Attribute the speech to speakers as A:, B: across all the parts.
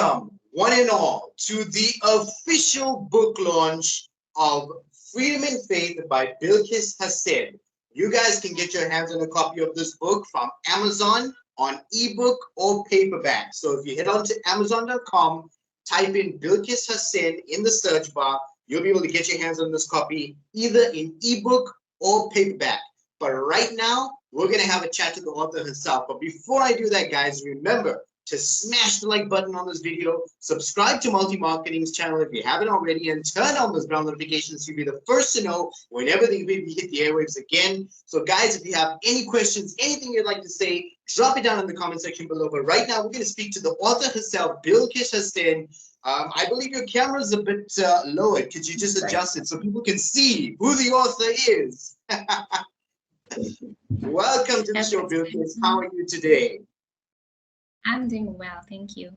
A: welcome one and all to the official book launch of Freedom and Faith by Bilqees Hassen. You guys can get your hands on a copy of this book from Amazon on ebook or paperback. So if you head on to Amazon.com, type in Bilqees Hassen in the search bar, you'll be able to get your hands on this copy either in ebook or paperback. But right now, we're going to have a chat to the author herself. But before I do that, guys, remember to smash the like button on this video, subscribe to Multi Marketing's channel if you haven't already, and turn on those bell notifications to be the first to know whenever we hit the airwaves again. So guys, if you have any questions, anything you'd like to say, drop it down in the comment section below. But right now, we're going to speak to the author herself, Bilqees Hassen. I believe your camera's a bit lowered. Could you just adjust it so people can see who the author is? Welcome to the show, Bilqees. How are you today?
B: I'm doing well, thank you.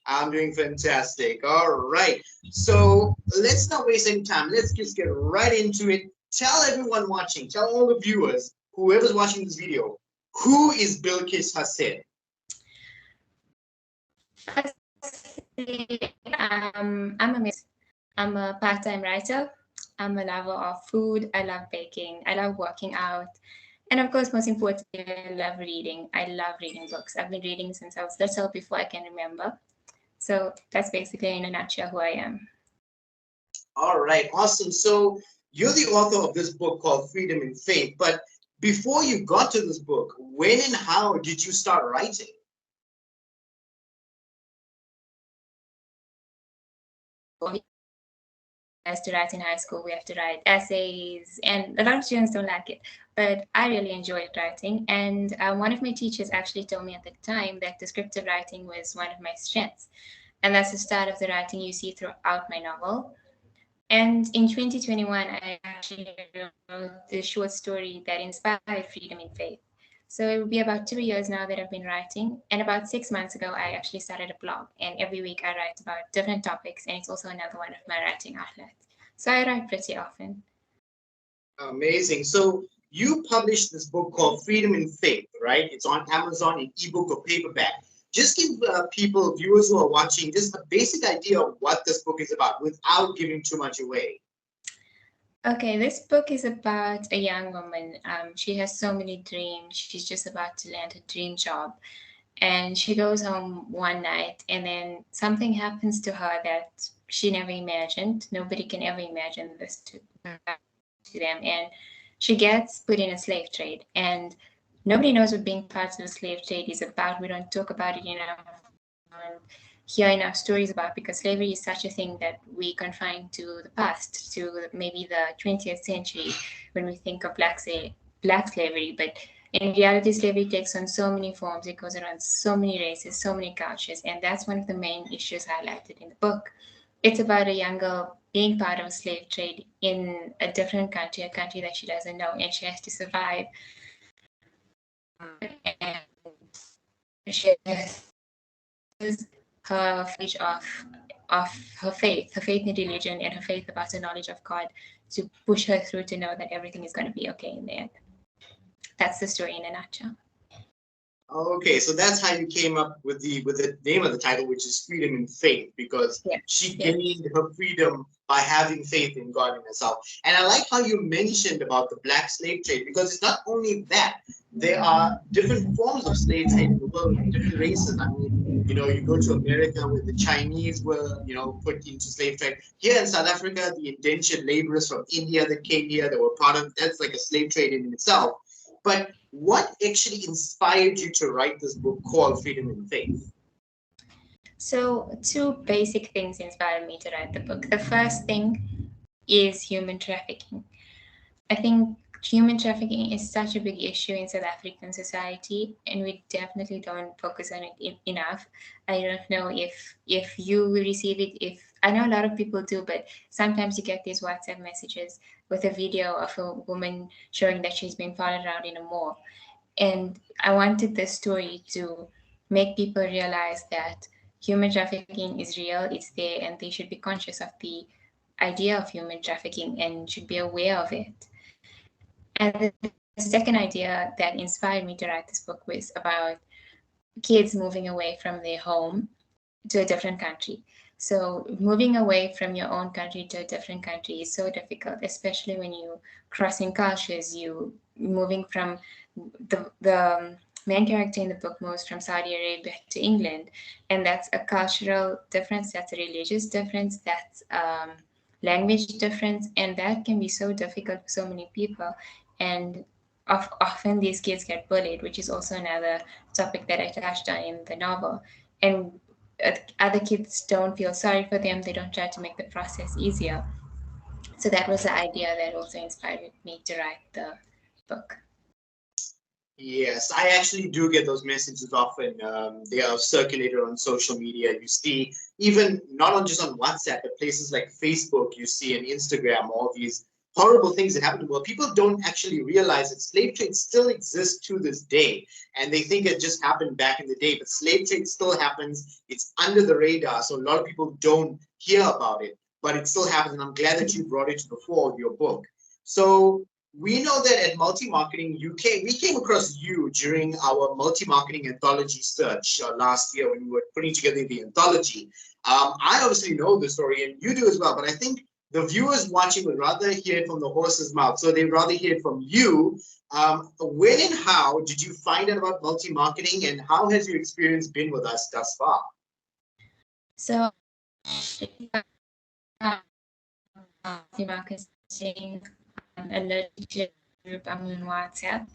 A: I'm doing fantastic. All right. So let's not waste any time. Let's just get right into it. Tell everyone watching, tell all the viewers, whoever's watching this video, who is Bilqees Hassen?
B: I'm a part-time writer. I'm a lover of food. I love baking. I love working out. And of course, most importantly, I love reading. I love reading books. I've been reading since I was little, before I can remember. So that's basically in a nutshell who I am.
A: All right, awesome. So you're the author of this book called Freedom and Faith. But before you got to this book, when and how did you start writing?
B: As to write in high school, we have to write essays, and a lot of students don't like it, but I really enjoyed writing. And one of my teachers actually told me at the time that descriptive writing was one of my strengths, and that's the start of the writing you see throughout my novel. And in 2021, I actually wrote the short story that inspired Freedom and Faith. So it will be about 2 years now that I've been writing, and about 6 months ago, I actually started a blog, and every week I write about different topics, and it's also another one of my writing outlets. So I write pretty often.
A: Amazing. So you published this book called Freedom and Faith, right? It's on Amazon in ebook or paperback. Just give people, viewers who are watching, just a basic idea of what this book is about without giving too much away.
B: Okay, this book is about a young woman. She has so many dreams. She's just about to land her dream job. And she goes home one night, and then something happens to her that she never imagined. Nobody can ever imagine this to them. And she gets put in a slave trade. And nobody knows what being part of the slave trade is about. We don't talk about it enough. Hear enough stories about, because slavery is such a thing that we confine to the past, to maybe the 20th century when we think of black slavery. But in reality, slavery takes on so many forms. It goes around so many races, so many cultures, and that's one of the main issues highlighted in the book. It's about a young girl being part of a slave trade in a different country, a country that she doesn't know, and she has to survive. And she has her faith of her faith in religion, and her faith about the knowledge of God, to push her through to know that everything is going to be okay in the end. That's the story in a nutshell.
A: Okay, so that's how you came up with the name of the title, which is Freedom and Faith, because she gained her freedom by having faith in God and herself. And I like how you mentioned about the black slave trade, because it's not only that, there are different forms of slave trade in the world, different races. I mean, you know, you go to America where the Chinese were, you know, put into slave trade. Here in South Africa, the indentured laborers from India that came here, that were part of, that's like a slave trade in itself. But what actually inspired you to write this book called Freedom and Faith?
B: So 2 basic things inspired me to write the book. The first thing is human trafficking. I think human trafficking is such a big issue in South African society, and we definitely don't focus on it enough. I don't know if you receive it. If I know a lot of people do, but sometimes you get these WhatsApp messages with a video of a woman showing that she's been followed around in a mall. And I wanted this story to make people realize that human trafficking is real, it's there, and they should be conscious of the idea of human trafficking and should be aware of it. And the second idea that inspired me to write this book was about kids moving away from their home to a different country. So moving away from your own country to a different country is so difficult, especially when you crossing cultures. You moving from the main character in the book moves from Saudi Arabia to England, and that's a cultural difference, that's a religious difference, that's language difference, and that can be so difficult for so many people. And often these kids get bullied, which is also another topic that I touched on in the novel. And other kids don't feel sorry for them, they don't try to make the process easier. So that was the idea that also inspired me to write the book.
A: Yes, I actually do get those messages often. They are circulated on social media. You see, even not on just on WhatsApp, but places like Facebook, you see, and Instagram, all these horrible things that happen to people. People don't actually realize that slave trade still exists to this day, and they think it just happened back in the day. But slave trade still happens. It's under the radar, so a lot of people don't hear about it, but it still happens. And I'm glad that you brought it to the fore of your book. So we know that at Multi Marketing UK, we came across you during our multi marketing anthology search last year when we were putting together the anthology. I obviously know the story, and you do as well, but I think the viewers watching would rather hear it from the horse's mouth. So they'd rather hear it from you. When and how did you find out about multi marketing, and how has your experience been with us thus far?
B: So, marketing a literature group on WhatsApp,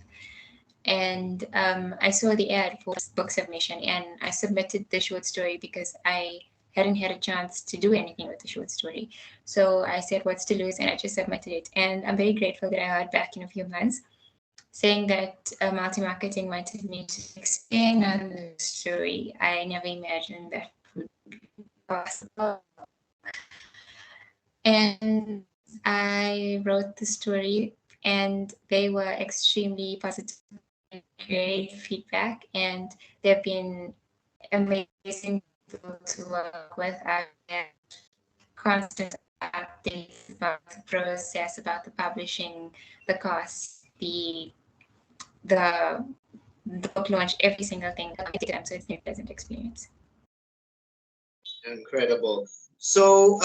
B: and I saw the ad for book submission, and I submitted the short story because I hadn't had a chance to do anything with the short story. So I said, "What's to lose?" and I just submitted it. And I'm very grateful that I heard back in a few months saying that multi marketing wanted me to expand on the story. I never imagined that would be possible. And I wrote the story, and they were extremely positive, great feedback, and they've been amazing people to work with. I get constant updates about the process, about the publishing, the costs, the the book launch, every single thing. So it's been a pleasant experience.
A: Incredible. So,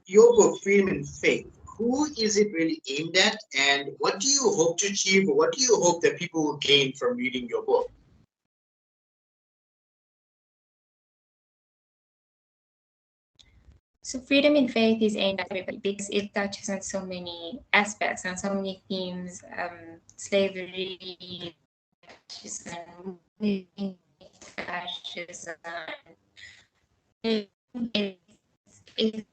A: your book, Freedom and Faith, who is it really aimed at, and what do you hope to achieve, or what do you hope that people will gain from reading your book?
B: So freedom in faith is aimed at everybody because it touches on so many aspects, on so many themes, slavery, fascism, it's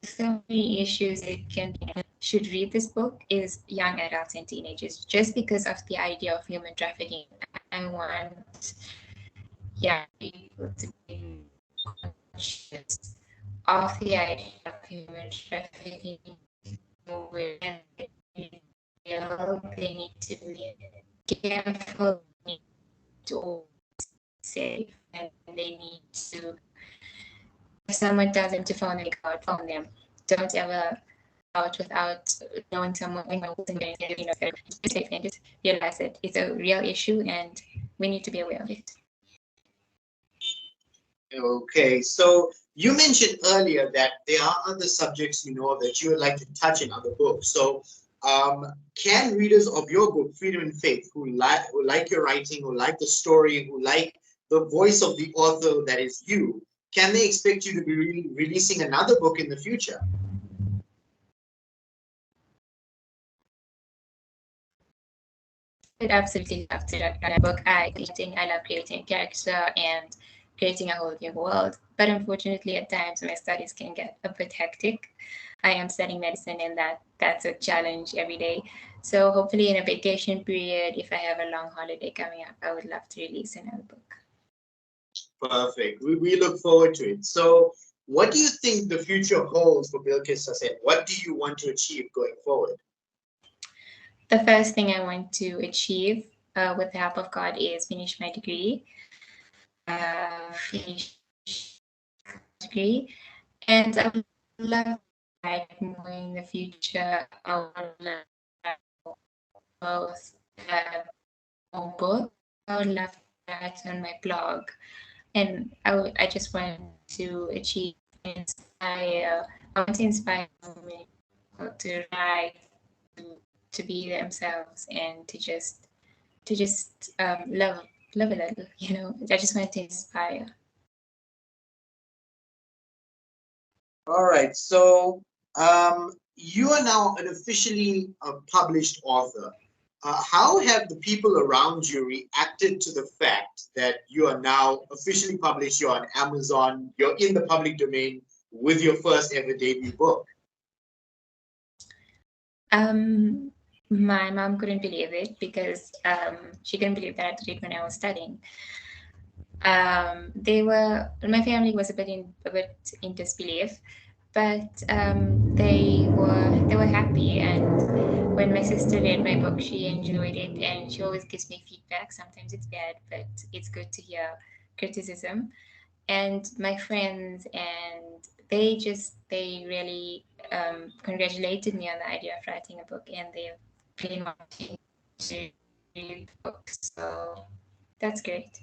B: so many issues it can should read this book is young adults and teenagers, just because of the idea of human trafficking. I want young people to be conscious of the idea of human trafficking, where they need to be careful, they need to always be safe, and they need to, if someone tells them to phone them, phone them. Don't ever out without knowing someone, safe, and just realize that it's a real issue and we need to be aware of it.
A: Okay, so you mentioned earlier that there are other subjects that you would like to touch in other books. So, can readers of your book, Freedom and Faith, who like your writing, who like the story, who like the voice of the author that is you, can they expect you to be releasing another book in the future?
B: I'd absolutely love to write a book. I love creating character and creating a whole new world. But unfortunately, at times my studies can get a bit hectic. I am studying medicine, and that's a challenge every day. So hopefully, in a vacation period, if I have a long holiday coming up, I would love to release another book.
A: Perfect. We look forward to it. So, what do you think the future holds for Bilqees Hassen? What do you want to achieve going forward?
B: The first thing I want to achieve, with the help of God, is finish my degree. Finish degree, and I would love to write more in the future. I would love to both have a book. I would love to write on my blog, and I just want to achieve, inspire. I want to inspire so many people to write, to, to be themselves, and to just love a little. I just want to inspire.
A: All right. So you are now an officially published author. How have the people around you reacted to the fact that you are now officially published? You're on Amazon. You're in the public domain with your first ever debut book.
B: Um, my mom couldn't believe it because she couldn't believe that I did it when I was studying. My family was a bit in disbelief, but they were happy. And when my sister read my book, she enjoyed it, and she always gives me feedback. Sometimes it's bad, but it's good to hear criticism. And my friends, and they really congratulated me on the idea of writing a book, and they've been wanting to read the book. So that's great.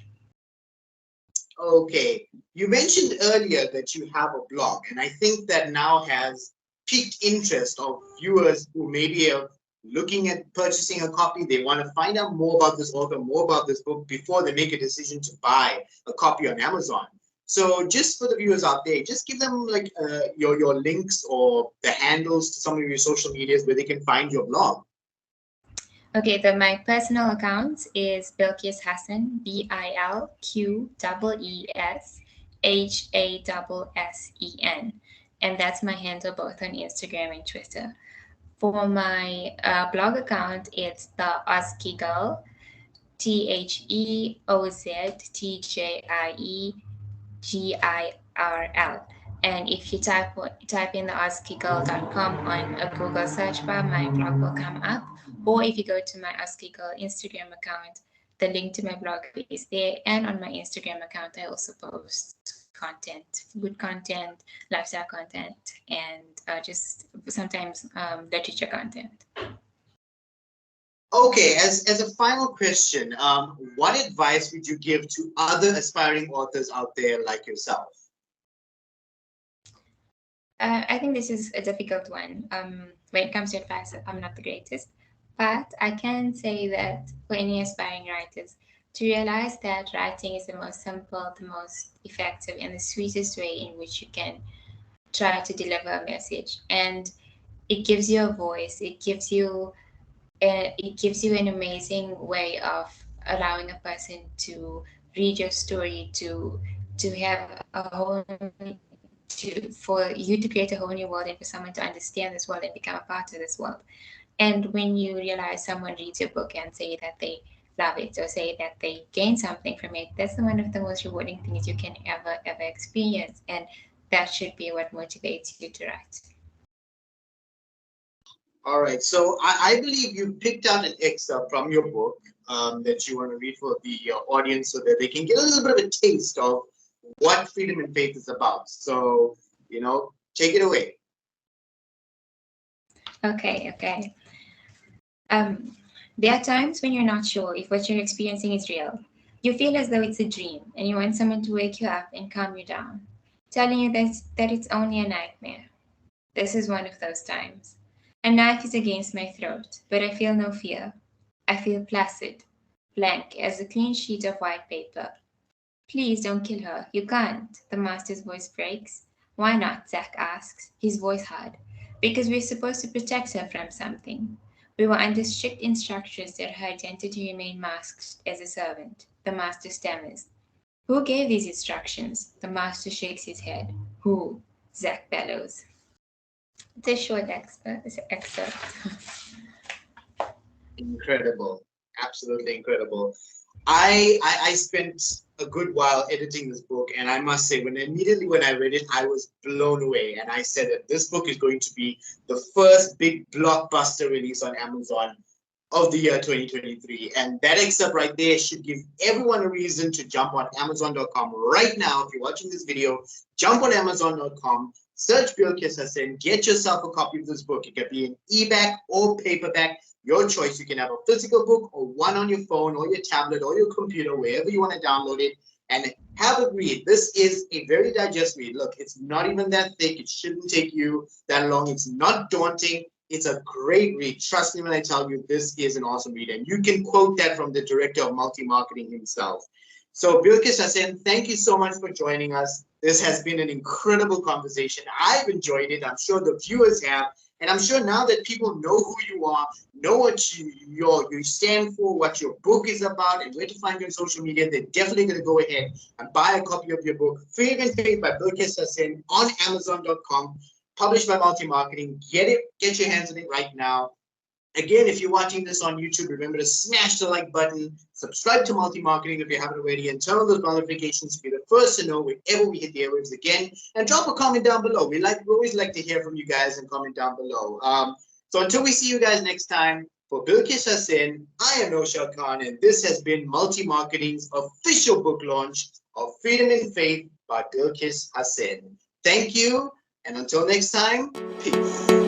A: Okay. You mentioned earlier that you have a blog, and I think that now has piqued interest of viewers who maybe are looking at purchasing a copy. They want to find out more about this author, more about this book before they make a decision to buy a copy on Amazon. So just for the viewers out there, just give them like your links or the handles to some of your social medias where they can find your blog.
B: Okay, my personal account is Bilqees Hassen, BILQEESHASSEN, and that's my handle both on Instagram and Twitter. For my blog account, it's the Ozky Girl, TheOzTJIEGIRL. And if you type in the AskGirl.com on a Google search bar, my blog will come up. Or if you go to my Ozky Girl Instagram account, the link to my blog is there. And on my Instagram account, I also post content, food content, lifestyle content, and just sometimes literature content.
A: Okay, as a final question, what advice would you give to other aspiring authors out there like yourself?
B: I think this is a difficult one. When it comes to advice, I'm not the greatest, but I can say that for any aspiring writers, to realize that writing is the most simple, the most effective, and the sweetest way in which you can try to deliver a message, and it gives you a voice. It gives you an amazing way of allowing a person to read your story, to have a whole for you to create a whole new world, and for someone to understand this world and become a part of this world. And when you realize someone reads your book and say that they love it or say that they gain something from it, that's one of the most rewarding things you can ever experience. And that should be what motivates you to write.
A: All right, so I believe you picked out an excerpt from your book that you want to read for the audience so that they can get a little bit of a taste of what freedom and faith is about. So, take it away.
B: Okay. There are times when you're not sure if what you're experiencing is real. You feel as though it's a dream, and you want someone to wake you up and calm you down, telling you that it's only a nightmare. This is one of those times. A knife is against my throat, but I feel no fear. I feel placid, blank as a clean sheet of white paper. Please don't kill her. You can't. The master's voice breaks. Why not? Zack asks, his voice hard. Because we're supposed to protect her from something. We were under strict instructions that her identity remain masked as a servant. The master stammers. Who gave these instructions? The master shakes his head. Who? Zack bellows. It's a short excerpt.
A: Incredible, absolutely incredible. I spent a good while editing this book, and I must say, immediately when I read it, I was blown away. And I said that this book is going to be the first big blockbuster release on Amazon of the year 2023. And that excerpt right there should give everyone a reason to jump on Amazon.com right now. If you're watching this video, jump on Amazon.com, search Bilqees Hassen, get yourself a copy of this book. It can be an ebook or paperback, your choice. You can have a physical book or one on your phone or your tablet or your computer, wherever you want to download it. and have a read. This is a very digest read. Look, it's not even that thick. It shouldn't take you that long. It's not daunting. It's a great read. Trust me when I tell you this is an awesome read. And you can quote that from the director of multi-marketing himself. So Bilqees Hassen, thank you so much for joining us. This has been an incredible conversation. I've enjoyed it. I'm sure the viewers have. And I'm sure now that people know who you are, know what you stand for, what your book is about, and where to find you on social media, they're definitely going to go ahead and buy a copy of your book, Freedom and Faith by Bilqees Hassen, on Amazon.com, published by Multi Marketing. Get it, get your hands on it right now. Again, if you're watching this on YouTube, remember to smash the like button, subscribe to Multi Marketing if you haven't already, and turn on those notifications to be the first to know whenever we hit the airwaves again. And drop a comment down below. We always like to hear from you guys and comment down below. So until we see you guys next time, for Bilqees Hassen, I am Noshad Khan, and this has been Multi Marketing's official book launch of Freedom and Faith by Bilqees Hassen. Thank you, and until next time, peace.